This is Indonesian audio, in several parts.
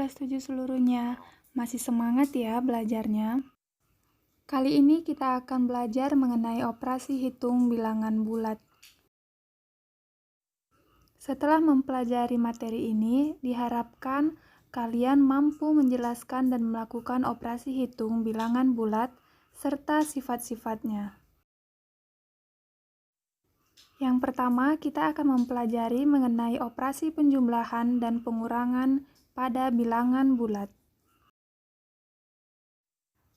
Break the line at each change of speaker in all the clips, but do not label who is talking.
kelas 7 seluruhnya. Masih semangat ya belajarnya? Kali ini kita akan belajar mengenai operasi hitung bilangan bulat. Setelah mempelajari materi ini, diharapkan kalian mampu menjelaskan dan melakukan operasi hitung bilangan bulat serta sifat-sifatnya. Yang pertama, kita akan mempelajari mengenai operasi penjumlahan dan pengurangan pada bilangan bulat.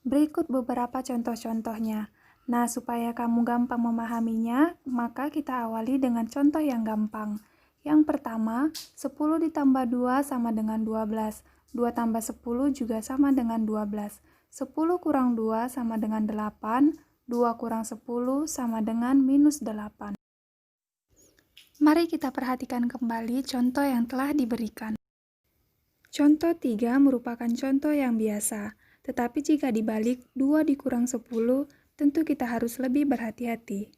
Berikut beberapa contoh-contohnya. Nah, supaya kamu gampang memahaminya, maka kita awali dengan contoh yang gampang. Yang pertama, 10 ditambah 2 sama dengan 12. 2 tambah 10 juga sama dengan 12. 10 kurang 2 sama dengan 8. 2 kurang 10 sama dengan minus 8. Mari kita perhatikan kembali contoh yang telah diberikan. Contoh 3 merupakan contoh yang biasa, tetapi jika dibalik 2 dikurang 10, tentu kita harus lebih berhati-hati.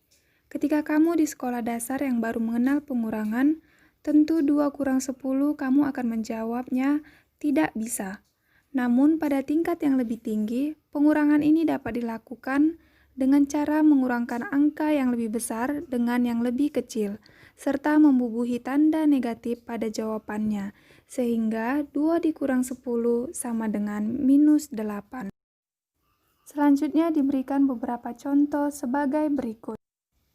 Ketika kamu di sekolah dasar yang baru mengenal pengurangan, tentu 2 kurang 10 kamu akan menjawabnya tidak bisa. Namun pada tingkat yang lebih tinggi, pengurangan ini dapat dilakukan dengan cara mengurangkan angka yang lebih besar dengan yang lebih kecil, serta membubuhi tanda negatif pada jawabannya, sehingga 2 dikurang 10 sama dengan minus 8. Selanjutnya diberikan beberapa contoh sebagai berikut.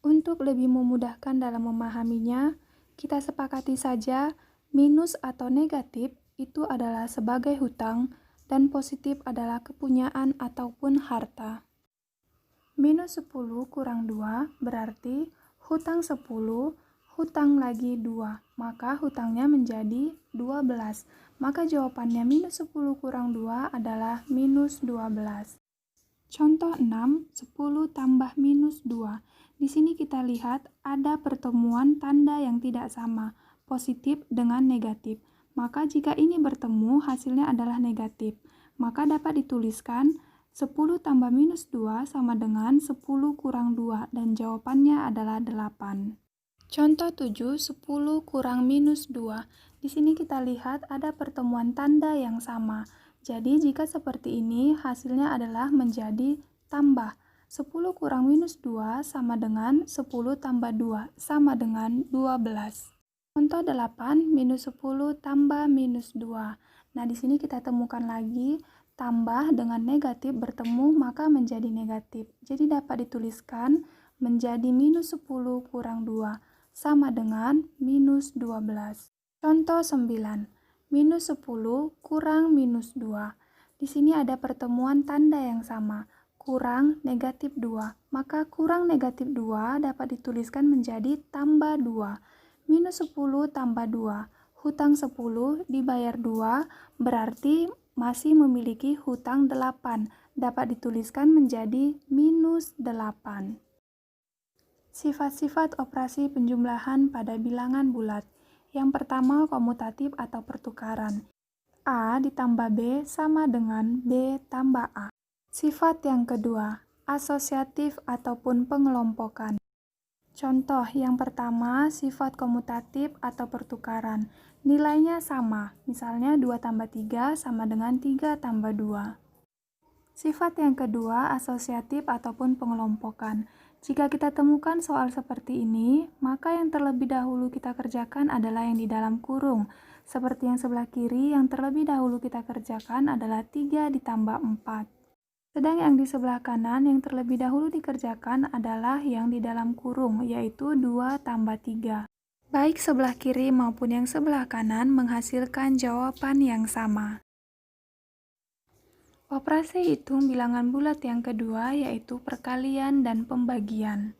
Untuk lebih memudahkan dalam memahaminya, kita sepakati saja minus atau negatif itu adalah sebagai hutang dan positif adalah kepunyaan ataupun harta. Minus 10 kurang 2 berarti hutang 10, hutang lagi 2, maka hutangnya menjadi 12. Maka jawabannya minus 10 kurang 2 adalah minus 12. Contoh 6, 10 tambah minus 2. Di sini kita lihat ada pertemuan tanda yang tidak sama, positif dengan negatif. Maka jika ini bertemu, hasilnya adalah negatif. Maka dapat dituliskan 10 tambah minus 2 sama dengan 10 kurang 2 dan jawabannya adalah 8. Contoh 7, 10 kurang minus 2. Di sini kita lihat ada pertemuan tanda yang sama. Jadi jika seperti ini hasilnya adalah menjadi tambah. 10 kurang minus 2 sama dengan 10 tambah 2 sama dengan 12. Contoh 8, minus 10 tambah minus 2. Nah, di sini kita temukan lagi tambah dengan negatif bertemu maka menjadi negatif. Jadi dapat dituliskan menjadi minus 10 kurang 2 sama dengan minus 12. Contoh 9. Minus 10 kurang minus 2. Di sini ada pertemuan tanda yang sama, kurang negatif 2. Maka kurang negatif 2 dapat dituliskan menjadi tambah 2. Minus 10 tambah 2. Hutang 10 dibayar 2 berarti masih memiliki hutang 8, dapat dituliskan menjadi minus 8. Sifat-sifat operasi penjumlahan pada bilangan bulat. Yang pertama, komutatif atau pertukaran. A ditambah B sama dengan B tambah A. Sifat yang kedua, asosiatif ataupun pengelompokan. Contoh yang pertama, sifat komutatif atau pertukaran. Nilainya sama, misalnya 2 tambah 3 sama dengan 3 tambah 2. Sifat yang kedua, asosiatif ataupun pengelompokan. Jika kita temukan soal seperti ini, maka yang terlebih dahulu kita kerjakan adalah yang di dalam kurung. Seperti yang sebelah kiri, yang terlebih dahulu kita kerjakan adalah 3 ditambah 4. Sedang yang di sebelah kanan, yang terlebih dahulu dikerjakan adalah yang di dalam kurung, yaitu 2 tambah 3. Baik sebelah kiri maupun yang sebelah kanan menghasilkan jawaban yang sama. Operasi hitung bilangan bulat yang kedua yaitu perkalian dan pembagian.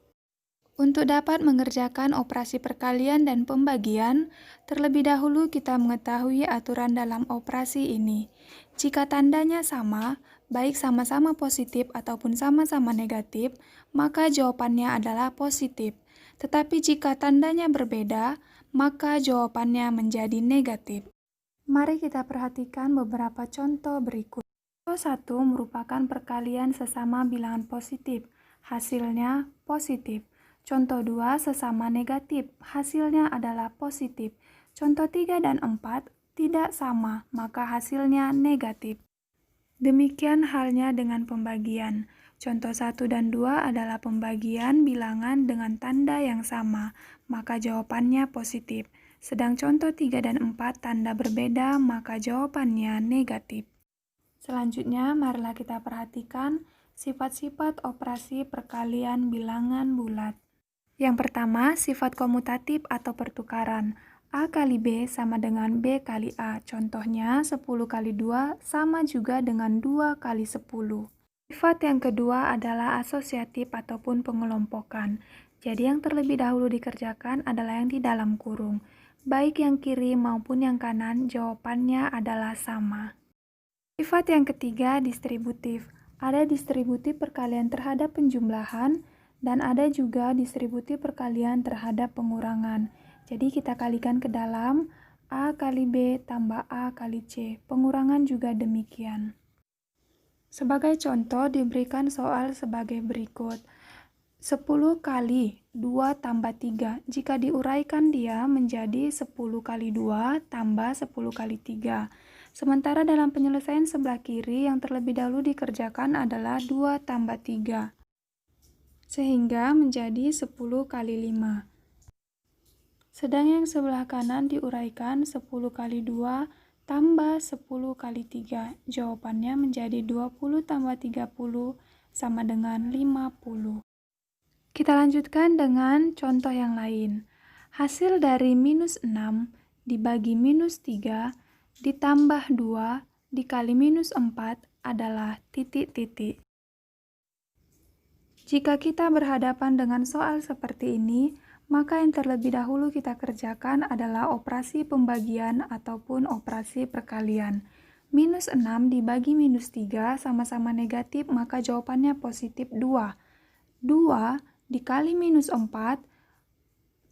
Untuk dapat mengerjakan operasi perkalian dan pembagian, terlebih dahulu kita mengetahui aturan dalam operasi ini. Jika tandanya sama, baik sama-sama positif ataupun sama-sama negatif, maka jawabannya adalah positif. Tetapi jika tandanya berbeda, maka jawabannya menjadi negatif. Mari kita perhatikan beberapa contoh berikut. Contoh 1 merupakan perkalian sesama bilangan positif, hasilnya positif. Contoh 2 sesama negatif, hasilnya adalah positif. Contoh 3 dan 4 tidak sama, maka hasilnya negatif. Demikian halnya dengan pembagian. Contoh 1 dan 2 adalah pembagian bilangan dengan tanda yang sama, maka jawabannya positif. Sedang contoh 3 dan 4 tanda berbeda, maka jawabannya negatif. Selanjutnya, marilah kita perhatikan sifat-sifat operasi perkalian bilangan bulat. Yang pertama, sifat komutatif atau pertukaran. A kali B sama dengan B kali A. Contohnya, 10 kali 2 sama juga dengan 2 kali 10. Sifat yang kedua adalah asosiatif ataupun pengelompokan. Jadi yang terlebih dahulu dikerjakan adalah yang di dalam kurung. Baik yang kiri maupun yang kanan, jawabannya adalah sama. Sifat yang ketiga, distributif. Ada distributif perkalian terhadap penjumlahan, dan ada juga distributif perkalian terhadap pengurangan. Jadi kita kalikan ke dalam, A kali B tambah A kali C. Pengurangan juga demikian. Sebagai contoh diberikan soal sebagai berikut. 10 kali 2 tambah 3. Jika diuraikan dia menjadi 10 kali 2 tambah 10 kali 3. Sementara dalam penyelesaian sebelah kiri yang terlebih dahulu dikerjakan adalah 2 tambah 3. Sehingga menjadi 10 kali 5. Sedang yang sebelah kanan diuraikan 10 kali 2 tambah 10 kali 3. Jawabannya menjadi 20 tambah 30 sama dengan 50. Kita lanjutkan dengan contoh yang lain. Hasil dari minus 6 dibagi minus 3 ditambah 2 dikali minus 4 adalah titik-titik. Jika kita berhadapan dengan soal seperti ini, maka yang terlebih dahulu kita kerjakan adalah operasi pembagian ataupun operasi perkalian. Minus 6 dibagi minus 3 sama-sama negatif, maka jawabannya positif 2. 2 dikali minus 4,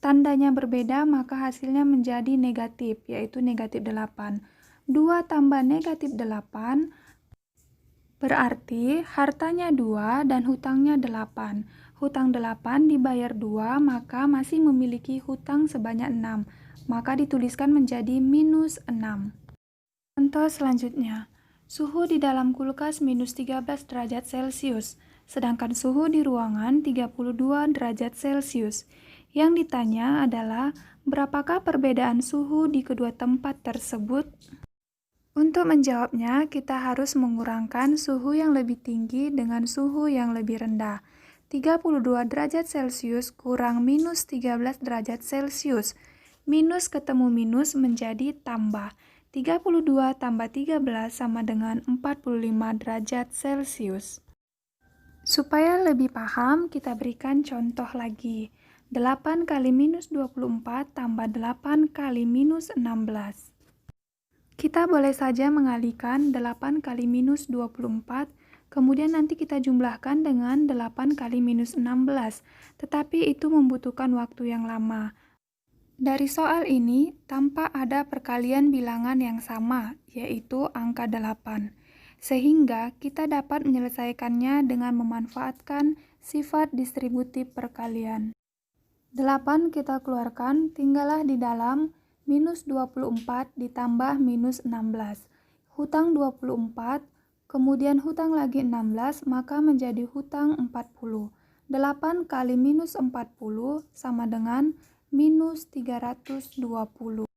tandanya berbeda, maka hasilnya menjadi negatif, yaitu negatif 8. 2 tambah negatif 8, berarti hartanya 2 dan hutangnya 8. Hutang 8 dibayar 2, maka masih memiliki hutang sebanyak 6. Maka dituliskan menjadi minus 6. Contoh selanjutnya. Suhu di dalam kulkas minus 13 derajat Celcius, sedangkan suhu di ruangan 32 derajat Celcius. Yang ditanya adalah, berapakah perbedaan suhu di kedua tempat tersebut? Untuk menjawabnya, kita harus mengurangkan suhu yang lebih tinggi dengan suhu yang lebih rendah. 32 derajat Celcius kurang minus 13 derajat Celcius. Minus ketemu minus menjadi tambah. 32 tambah 13 sama dengan 45 derajat Celcius. Supaya lebih paham, kita berikan contoh lagi. 8 kali minus 24 tambah 8 kali minus 16. Kita boleh saja mengalihkan 8 kali minus 24, kemudian nanti kita jumlahkan dengan 8 kali minus 16, tetapi itu membutuhkan waktu yang lama. Dari soal ini, tampak ada perkalian bilangan yang sama, yaitu angka 8. Sehingga kita dapat menyelesaikannya dengan memanfaatkan sifat distributif perkalian. 8 kita keluarkan, tinggallah di dalam minus 24 ditambah minus 16. Hutang 24, kemudian hutang lagi 16, maka menjadi hutang 40. 8 kali minus 40 sama dengan minus 320.